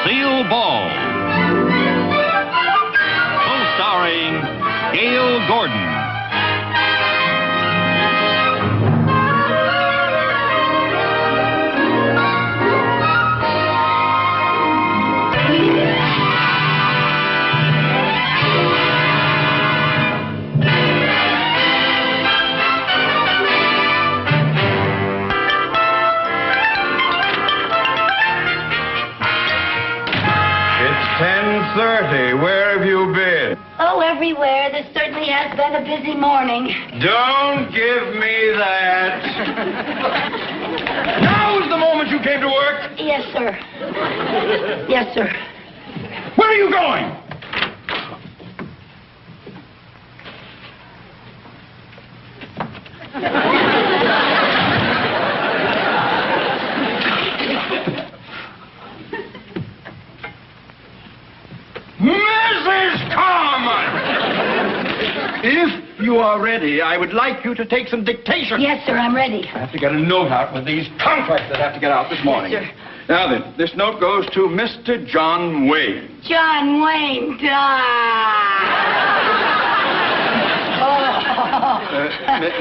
Lucille Ball. Co-starring Gail Gordon. It's 10:30. Where have you been? Oh, everywhere. This certainly has been a busy morning. Don't give me that. Now is the moment you came to work. Yes, sir. Yes, sir. Where are you going? Mrs. Carmen! If you are ready, I would like you to take some dictation. Yes, sir, I'm ready. I have to get a note out with these contracts that have to get out this morning. Yes, sir. Now then, this note goes to Mr. John Wayne. John Wayne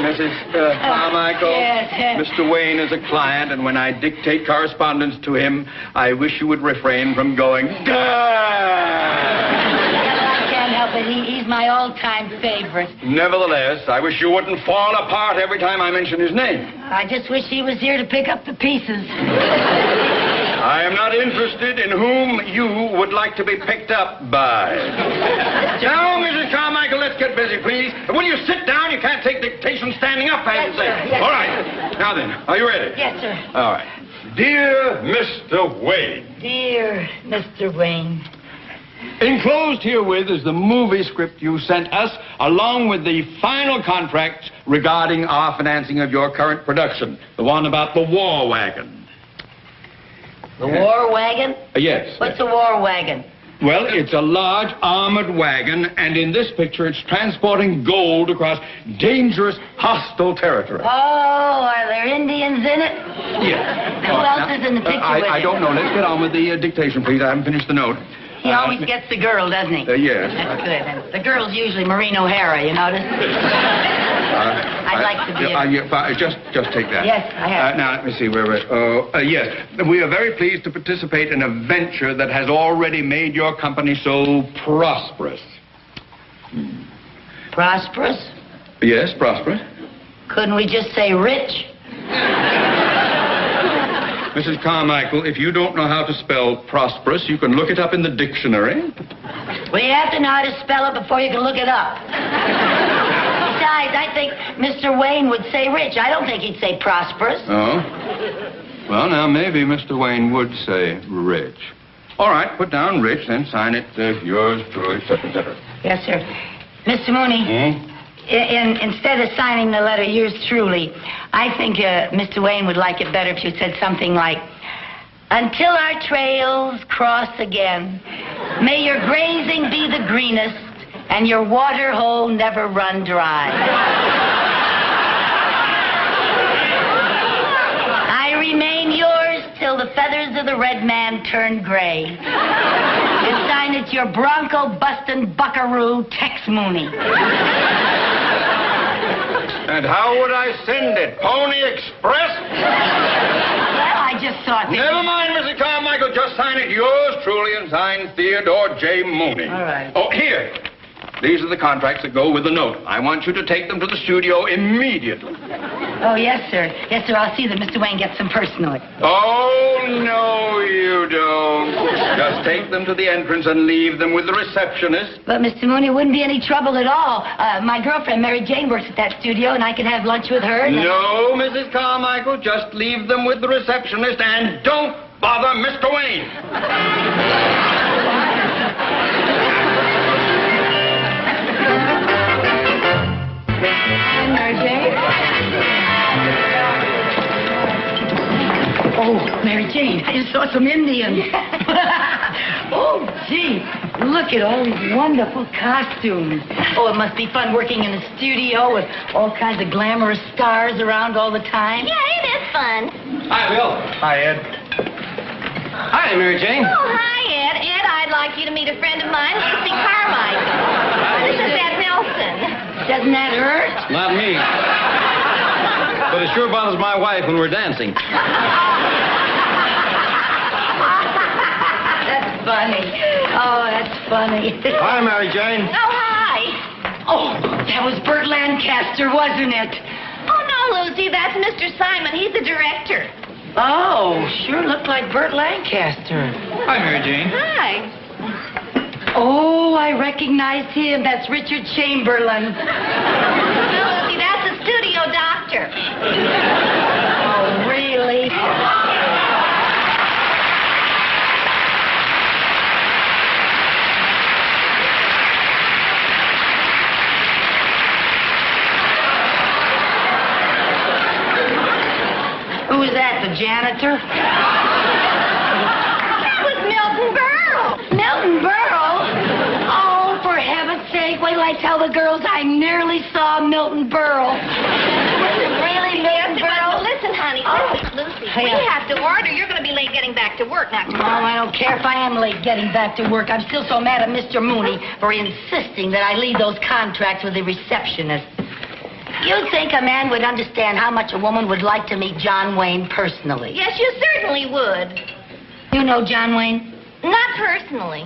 Mrs. Carmichael, Yes. Mr. Wayne is a client, and when I dictate correspondence to him, I wish you would refrain from going, I can't help it. He's my all-time favorite. Nevertheless, I wish you wouldn't fall apart every time I mention his name. I just wish he was here to pick up the pieces. I am not interested in whom you would like to be picked up by. Now, Mrs. Carmichael, let's get busy, please. And will you sit down? You can't take dictation standing up, I Yes, say. sir. Yes, All sir. right. Now then, are you ready? Yes, sir. All right. Dear Mr. Wayne, Dear Mr. Wayne. enclosed herewith is the movie script you sent us, along with the final contract regarding our financing of your current production, the one about the war wagon. The war wagon? Yes. What's a war wagon? Well, it's a large armored wagon, and in this picture, it's transporting gold across dangerous, hostile territory. Oh, are there Indians in it? Yes. Who else is in the picture with I you? don't know. Let's get on with the dictation, please. I haven't finished the note. He always gets the girl, doesn't he? Yes. That's good. And the girl's usually Maureen O'Hara, you notice? I'd like to be Just take that. Yes, I have. Now, let me see where we're... yes. We are very pleased to participate in a venture that has already made your company so prosperous. Prosperous? Yes, prosperous. Couldn't we just say rich? Mrs. Carmichael, if you don't know how to spell prosperous, you can look it up in the dictionary. Well, you have to know how to spell it before you can look it up. Besides, I think Mr. Wayne would say rich. I don't think he'd say prosperous. Oh? Well, now, maybe Mr. Wayne would say rich. All right, put down rich, then sign it, yours truly, et cetera, et cetera. Yes, sir. Mr. Mooney, instead of signing the letter yours truly, I think Mr. Wayne would like it better if you said something like, until our trails cross again, may your grazing be the greenest and your water hole never run dry. I remain yours till the feathers of the red man turn gray. And sign it your bronco-bustin' buckaroo, Tex Mooney. And how would I send it? Pony Express? Well, I just thought that... Never mind, Mrs. Carmichael. Just sign it yours truly and sign Theodore J. Mooney. All right. Oh, here. These are the contracts that go with the note. I want you to take them to the studio immediately. Oh, yes, sir. Yes, sir. I'll see that Mr. Wayne gets them personally. Oh, no, you don't. Just take them to the entrance and leave them with the receptionist. But, Mr. Mooney, it wouldn't be any trouble at all. My girlfriend, Mary Jane, works at that studio, and I could have lunch with her. No, Mrs. Carmichael. Just leave them with the receptionist and don't bother Mr. Wayne. Mary Jane? Oh, Mary Jane, I just saw some Indians. Oh, gee, look at all these wonderful costumes. Oh, it must be fun working in a studio with all kinds of glamorous stars around all the time. Yeah, ain't it fun? Hi, Bill. Hi, Ed. Hi, Mary Jane. Oh, hi, Ed. Ed, I'd like you to meet a friend of mine, Lucy Carmichael. This is Ed Nelson. Doesn't that hurt? Not me. But it sure bothers my wife when we're dancing. That's funny. Oh, that's funny. Hi, Mary Jane. Oh, hi. Oh, that was Burt Lancaster, wasn't it? Oh, no, Lucy, that's Mr. Simon. He's the director. Oh, sure looked like Burt Lancaster. Hi, Mary Jane. Hi. Oh, I recognize him. That's Richard Chamberlain. No, Lucy, that's the studio doctor. Oh, really? Who was that, the janitor? That was Milton Berle. Milton Berle? Oh, for heaven's sake, wait till I tell the girls I nearly saw Milton Berle. Was it really Milton Berle? Listen, honey. Lucy, we Yeah. have to order. You're going to be late getting back to work now. Oh, I don't care if I am late getting back to work. I'm still so mad at Mr. Mooney for insisting that I leave those contracts with the receptionist. You'd think a man would understand how much a woman would like to meet John Wayne personally. Yes, you certainly would. You know John Wayne? Not personally.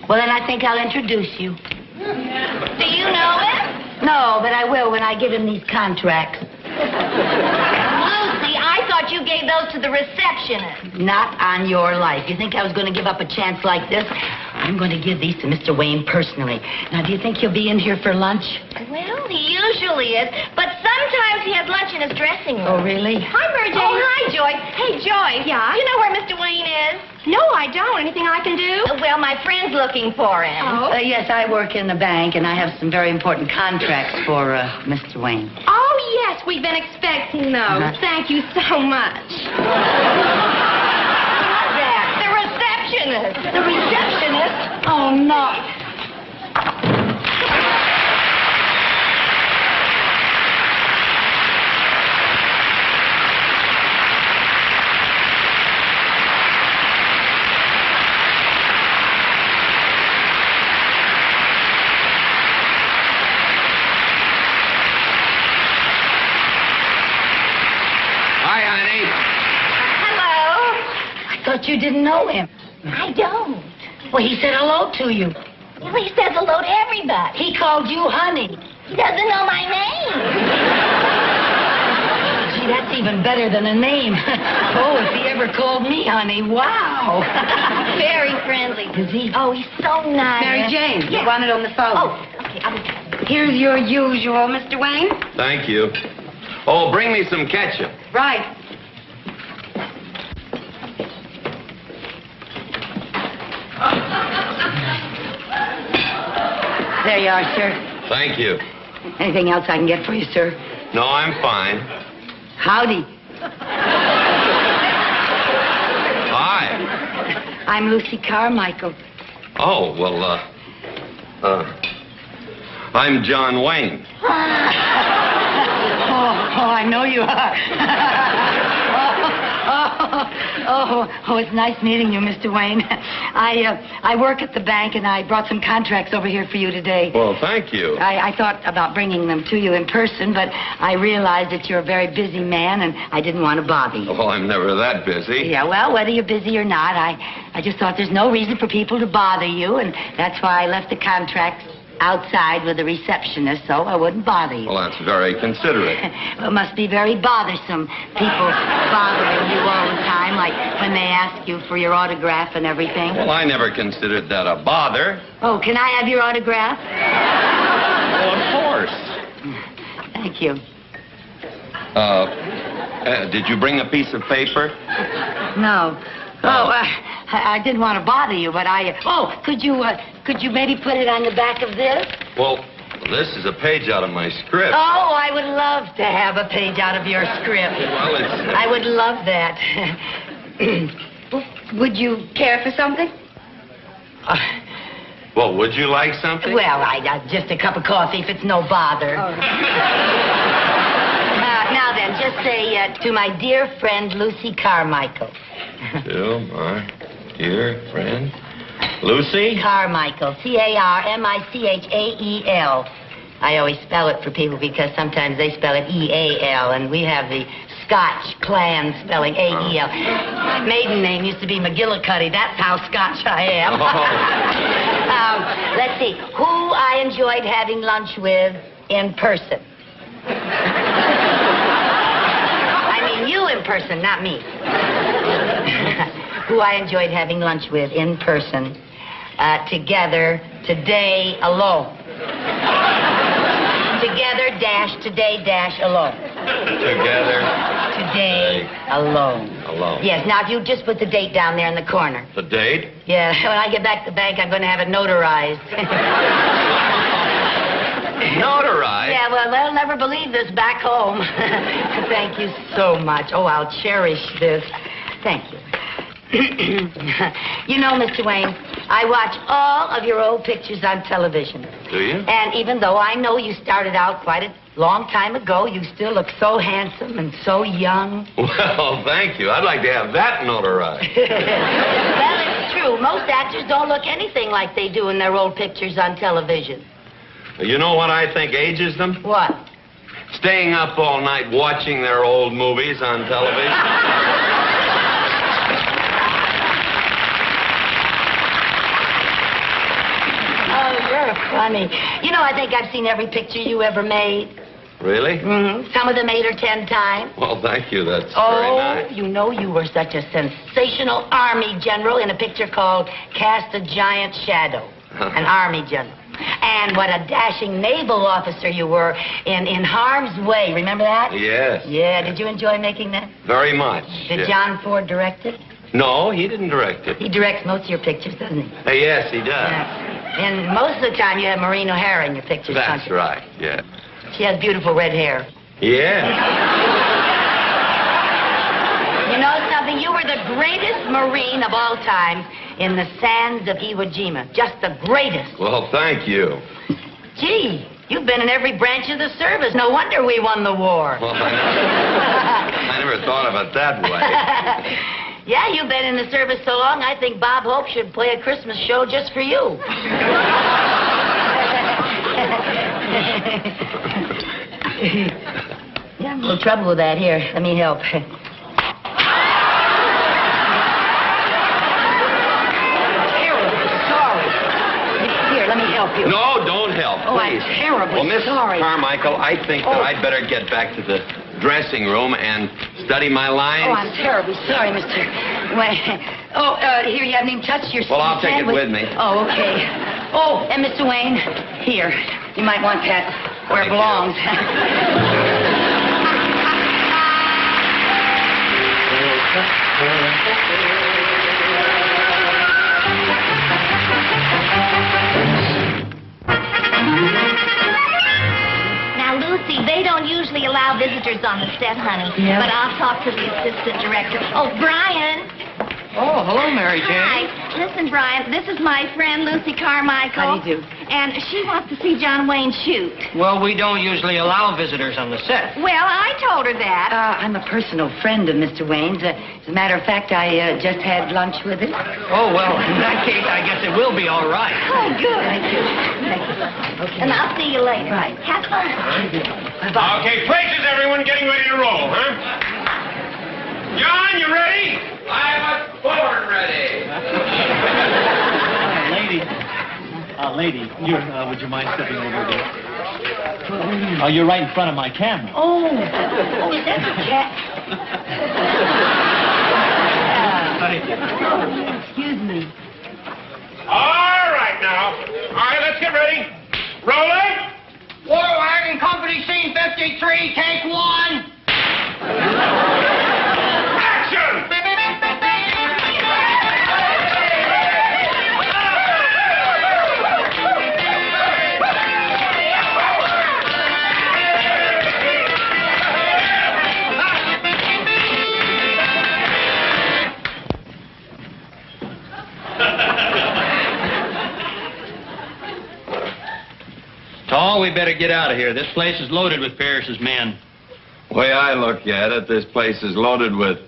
Well, then I think I'll introduce you. Do you know him? No, but I will when I give him these contracts. Lucy, I thought you gave those to the receptionist. Not on your life. You think I was going to give up a chance like this? I'm going to give these to Mr. Wayne personally. Now, do you think he'll be in here for lunch? Well, he usually is, but sometimes he has lunch in his dressing room. Oh, really? Hi, Mary Jane. Oh, hi, Joy. Hey, Joy. Yeah? Do you know where Mr. Wayne is? No, I don't. Anything I can do? Well, my friend's looking for him. Oh? Yes, I work in the bank, and I have some very important contracts for Mr. Wayne. Oh, yes, we've been expecting those. Uh-huh. Thank you so much. That, the receptionist. The receptionist? Oh, no. Hi, honey. Hello. I thought you didn't know him. I don't. Well, he said hello to you. Well, he says hello to everybody. He called you honey. He doesn't know my name. Gee, that's even better than a name. Oh, if he ever called me honey, wow. Very friendly. Is he? Oh, he's so nice. Mary Jane, Yeah. you want it on the phone. Oh, okay. I'll be... Here's your usual, Mr. Wayne. Thank you. Oh, bring me some ketchup. Right. There you are, sir. Thank you. Anything else I can get for you, sir? No, I'm fine. Howdy. Hi. I'm Lucy Carmichael. Oh, well, I'm John Wayne. Oh, I know you are. Oh, it's nice meeting you, Mr. Wayne. I work at the bank, and I brought some contracts over here for you today. Well, thank you. I thought about bringing them to you in person, but I realized that you're a very busy man, and I didn't want to bother you. Oh, I'm never that busy. Yeah, well, whether you're busy or not, I just thought there's no reason for people to bother you, and that's why I left the contracts outside with the receptionist, so I wouldn't bother you. Well, that's very considerate. Well, it must be very bothersome, people bothering you all the time, like when they ask you for your autograph and everything. Well, I never considered that a bother. Oh, can I have your autograph? Well, of course. Thank you. Did you bring a piece of paper? No. Oh, I didn't want to bother you, but could you maybe put it on the back of this? Well, this is a page out of my script. Oh, I would love to have a page out of your script. Well, I would love that. Would you care for something? Well, would you like something? Well, just a cup of coffee if it's no bother. Now then, just say to my dear friend Lucy Carmichael. to my dear friend, Lucy. Carmichael. Carmichael. I always spell it for people because sometimes they spell it E-A-L, and we have the Scotch clan spelling A-E-L. My maiden name used to be McGillicuddy. That's how Scotch I am. Let's see. Who I enjoyed having lunch with in person. I mean you in person, not me. Who I enjoyed having lunch with in person. Together, today, alone. Together, dash, today, dash, alone. Together. Today, alone. Alone. Yes, now if you just put the date down there in the corner. The date? Yeah, when I get back to the bank, I'm going to have it notarized. Notarized? Yeah, well, they'll never believe this back home. Thank you so much. Oh, I'll cherish this. Thank you. You know, Mr. Wayne, I watch all of your old pictures on television. Do you? And even though I know you started out quite a long time ago, you still look so handsome and so young. Well, thank you. I'd like to have that notarized. Well, it's true. Most actors don't look anything like they do in their old pictures on television. You know what I think ages them? What? Staying up all night watching their old movies on television. Oh, you're funny. You know, I think I've seen every picture you ever made. Really? Mm-hmm. Some of them 8 or 10 times. Well, thank you. That's Oh, very nice. you know you were such a sensational Army general in a picture called Cast a Giant Shadow. An Army general. And what a dashing naval officer you were in Harm's Way. Remember that? Yes. Yeah, did you enjoy making that? Very much. Did yes. John Ford direct it? No, he didn't direct it. He directs most of your pictures, doesn't he? Yes, he does. Yeah. And most of the time you have Maureen O'Hara in your pictures, don't That's you? right, yeah. She has beautiful red hair. Yeah. You know something? You were the greatest Marine of all time in the sands of Iwo Jima. Just the greatest. Well, thank you. Gee, you've been in every branch of the service. No wonder we won the war. Well, I never thought of it that way. Yeah, you've been in the service so long, I think Bob Hope should play a Christmas show just for you. Yeah, I'm a little trouble with that. Here, let me help. Sorry. Here, let me help you. No, don't help, Oh, I'm please. terribly Well, Miss sorry. Carmichael, I think that I'd better get back to the dressing room and study my lines. Oh, I'm terribly sorry, Mr. Wayne. Oh, here, you haven't even touched your Well, I'll take it sandwich. with me. Oh, okay. Oh, and Mr. Wayne, here. You might want that where it Thank you. belongs. Now, Lucy, they don't usually allow visitors on the set, honey. Yeah. But I'll talk to the assistant director. Oh, Brian. Oh, hello, Mary Jane. Hi. Listen, Brian, this is my friend Lucy Carmichael. How do you do? And she wants to see John Wayne shoot. Well, we don't usually allow visitors on the set. Well, I told her that. I'm a personal friend of Mr. Wayne's. As a matter of fact, I just had lunch with him. Oh, well, in that case, I guess it will be all right. Oh, good. Thank you. Thank you. Okay. And I'll see you later. Right. Have fun. Bye-bye. Okay, places, everyone getting ready to roll, huh? John, you ready? I was born ready. Lady, would you mind stepping over there? Oh, you're right in front of my camera. Oh, is that the cat? Thank you. Excuse me. All right, now. All right, let's get ready. Rolling. War Wagon Company, scene 53, take 1. Action! Tall, we better get out of here. This place is loaded with Parrish's men. The way I look at it, this place is loaded with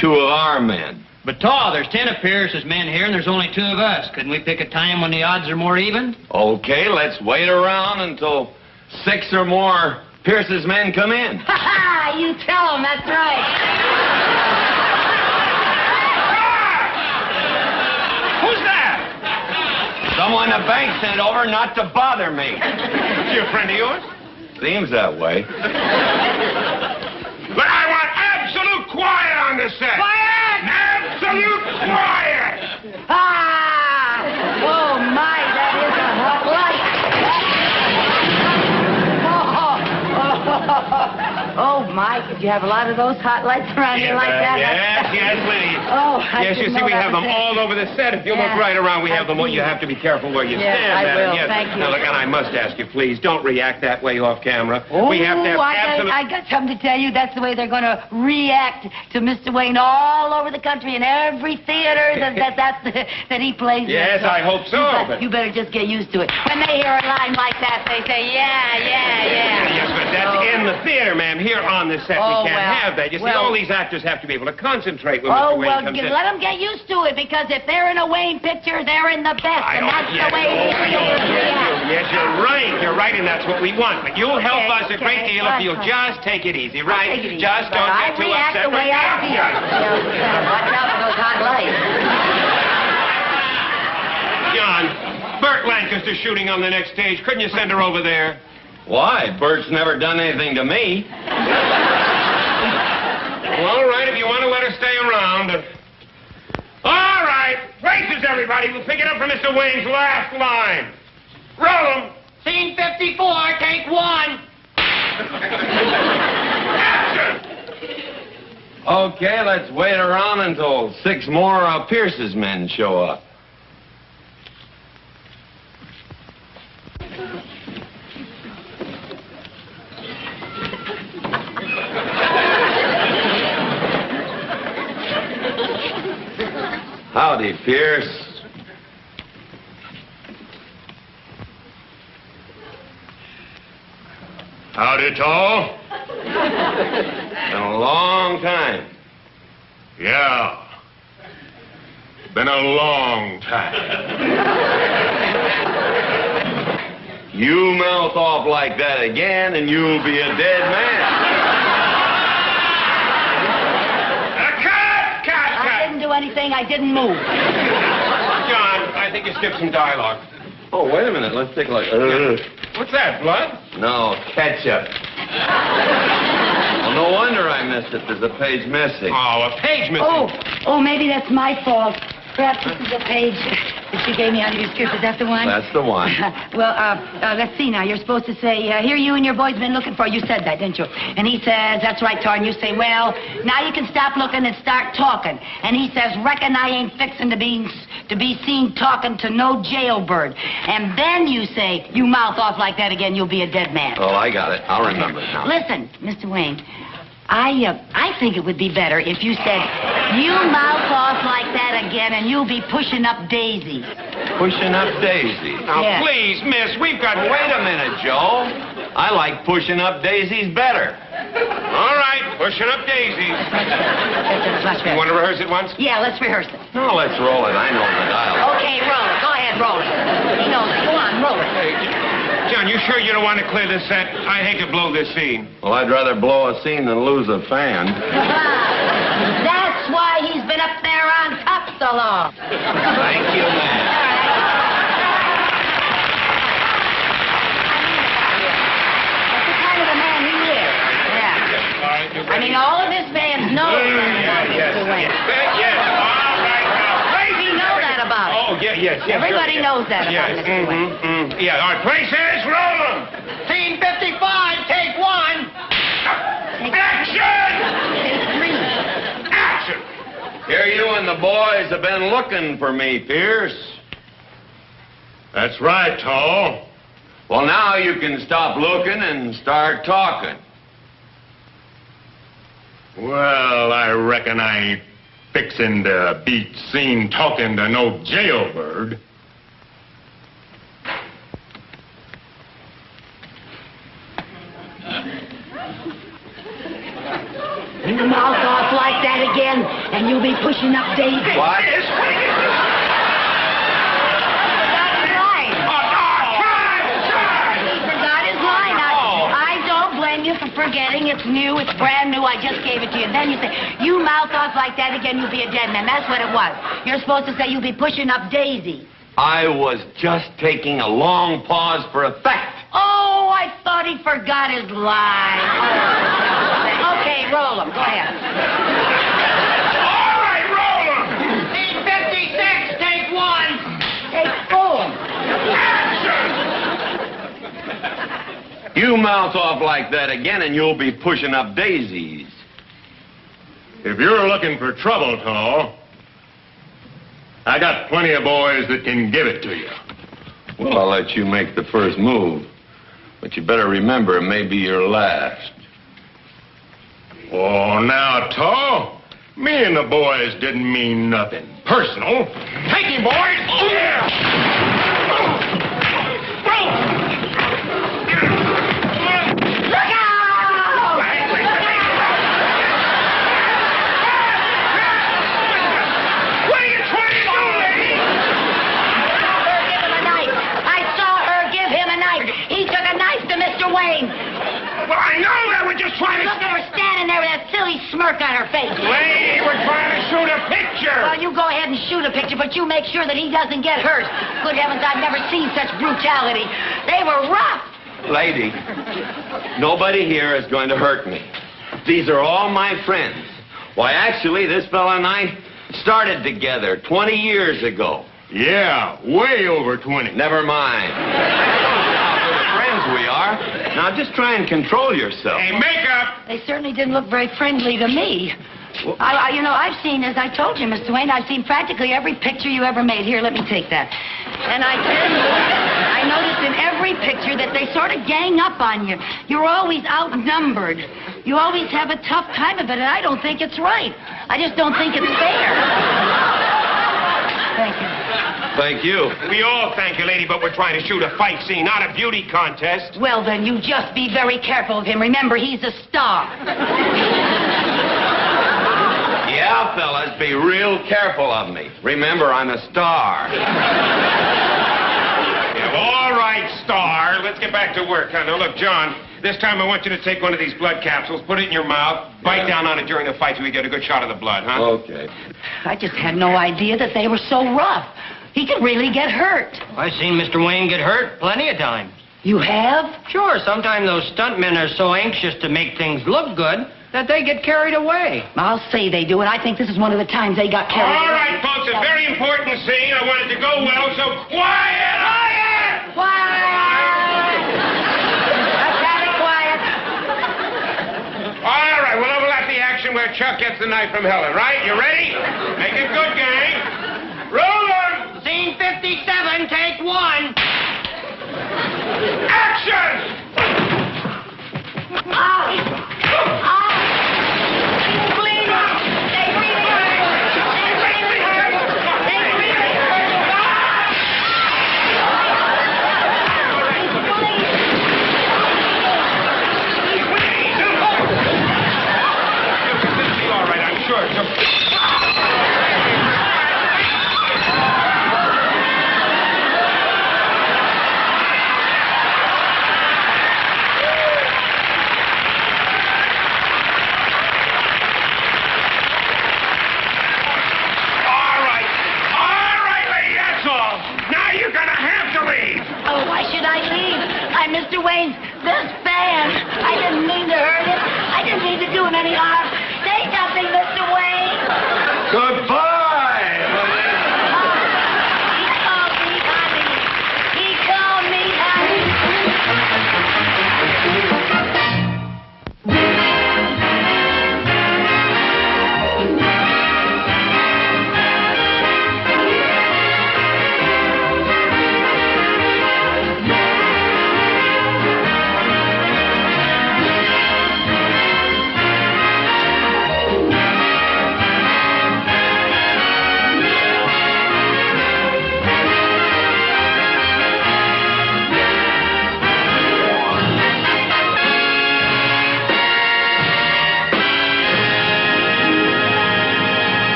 2 of our men. But, Taw, there's 10 of Pierce's men here, and there's only 2 of us. Couldn't we pick a time when the odds are more even? Okay, let's wait around until 6 or more Pierce's men come in. Ha ha! You tell him, that's right. Who's that? Someone the bank sent over not to bother me. Is he a friend of yours? Seems that way. But I want absolute quiet on the set. Quiet! Absolute quiet! Ah! Oh, my, that is a hot light. Oh, Mike, did you have a lot of those hot lights around here like that? Yes, please. Oh, I Yes, you didn't see, know we that have was them it. all over the set. If you Yeah, look right around, we I have them. see. You have to be careful where you Yes, stand. I Madam. will. Yes. Thank you. Now, look, and I must ask you, please, don't react that way off camera. Oh, we have to have absolute... I got something to tell you. That's the way they're going to react to Mr. Wayne all over the country in every theater that he plays in. Yes, I hope so. You better just get used to it. When they hear a line like that, they say, yeah. Yes, but that's in the theater, ma'am. Here on the set, Oh, we can't well, have that. You see, well. all these actors have to be able to concentrate when Oh, Mr. Wayne well, comes in. let them get used to it, because if they're in a Wayne picture, they're in the best, and that's the way they react. Yes, you're right. You're right, and that's what we want. But you'll help us a great deal if you'll fine. just take it easy, right? Take it easy, Just but don't I get too react upset. the way I feel. Watch out for those hot lights. John, Burt Lancaster's shooting on the next stage. Couldn't you send her over there? Why? Bert's never done anything to me. Well, all right, if you want to let her stay around. All right. Races, everybody. We'll pick it up from Mr. Wayne's last line. Roll 'em. Scene 54, take 1. Action! Okay, let's wait around until 6 more Pierce's men show up. Howdy, Pierce. Howdy, Tall. Been a long time. Yeah. Been a long time. You mouth off like that again, and you'll be a dead man. Cut! I didn't do anything. I didn't move. John, I think you skipped some dialogue. Oh, wait a minute. Let's take a look. What's that, blood? No, ketchup. Well, no wonder I missed it. There's a page missing. Oh, a page missing. Oh, maybe that's my fault. Perhaps this is a page that you gave me out of your script. Is that the one? That's the one. Well, let's see now. You're supposed to say, here you and your boys been looking for. You said that, didn't you? And he says, that's right, Tar. And you say, well, now you can stop looking and start talking. And he says, reckon I ain't fixing to be seen talking to no jailbird. And then you say, you mouth off like that again, you'll be a dead man. Oh, I got it. I'll remember it now. Listen, Mr. Wayne, I think it would be better if you said, you mouth off like that again and you'll be pushing up daisies. Pushing up daisies. Now, Yeah. please, miss, we've got... Wait a minute, Joe. I like pushing up daisies better. All right, pushing up daisies. Let's You want to rehearse it once? Yeah, let's rehearse it. No, let's roll it. I know the dialogue. Okay, roll it. Go ahead, roll it. He knows it. Go on, roll it. John, you sure you don't want to clear this set? I hate to blow this scene. Well, I'd rather blow a scene than lose a fan. That's why he's been up there on top so long. Thank you, man. That's the kind of a man he is. Yeah. I mean, all of his fans know that about Mr. Wayne. Yes, all right now. We know that about him. Oh, yes. Everybody sure, knows that about Yes, Mr. Wayne. Yeah, all right, places, roll 'em. Scene 55, take 1. Action! Action! Here you and the boys have been looking for me, Pierce. That's right, Tall. Well, now you can stop looking and start talking. Well, I reckon I ain't fixing to be seen talking to no jailbird. You mouth off like that again, and and you'll be pushing up Daisy. What? That's right. He forgot his line. I don't blame you for forgetting. It's new. It's brand new. I just gave it to you. Then you say, you mouth off like that again, you'll be a dead man. That's what it was. You're supposed to say you'll be pushing up Daisy. I was just taking a long pause for effect. Oh, I thought he forgot his line. Okay, roll him. Go ahead. All right, roll 'em. Scene 56, take one. Take four. You mouth off like that again, and you'll be pushing up daisies. If you're looking for trouble, Tall, I got plenty of boys that can give it to you. Well, I'll let you make the first move. But you better remember, it may be your last. Oh, now, Tall, me and the boys didn't mean nothing personal. Take him, boys! Yeah! Look out! What are you trying to do, lady? I saw her give him a knife. He took a knife to Mr. Wayne. Well, I know that we're just trying to... Look at her standing there with that silly smirk on her face. Lady, we're trying to shoot a picture. Well, you go ahead and shoot a picture, but you make sure that he doesn't get hurt. Good heavens, I've never seen such brutality. They were rough. Lady, nobody here is going to hurt me. These are all my friends. Why, actually, this fella and I started together 20 years ago. Yeah, way over 20. Never mind. How good friends we are. Now, just try and control yourself. Hey, makeup! They certainly didn't look very friendly to me. I've seen, as I told you, Mr. Wayne, I've seen practically every picture you ever made. Here, let me take that. And I tell you, I noticed in every picture that they sort of gang up on you. You're always outnumbered. You always have a tough time of it, and I don't think it's right. I just don't think it's fair. Thank you. Thank you. We all thank you, lady, but we're trying to shoot a fight scene, not a beauty contest. Well, then, you just be very careful of him. Remember, he's a star. Yeah, fellas, be real careful of me. Remember, I'm a star. Yeah, all right, Star. Let's get back to work. Now, look, John, this time I want you to take one of these blood capsules, put it in your mouth, bite down on it during the fight so we get a good shot of the blood, huh? Okay. I just had no idea that they were so rough. He could really get hurt. I've seen Mr. Wayne get hurt plenty of times. You have? Sure, sometimes those stuntmen are so anxious to make things look good that they get carried away. I'll say they do, and I think this is one of the times they got carried All away. right, folks, a very important scene. I want it to go well, so quiet! Quiet! Quiet! Let's have it quiet. All right, we'll overlap the action where Chuck gets the knife from Helen, right? You ready?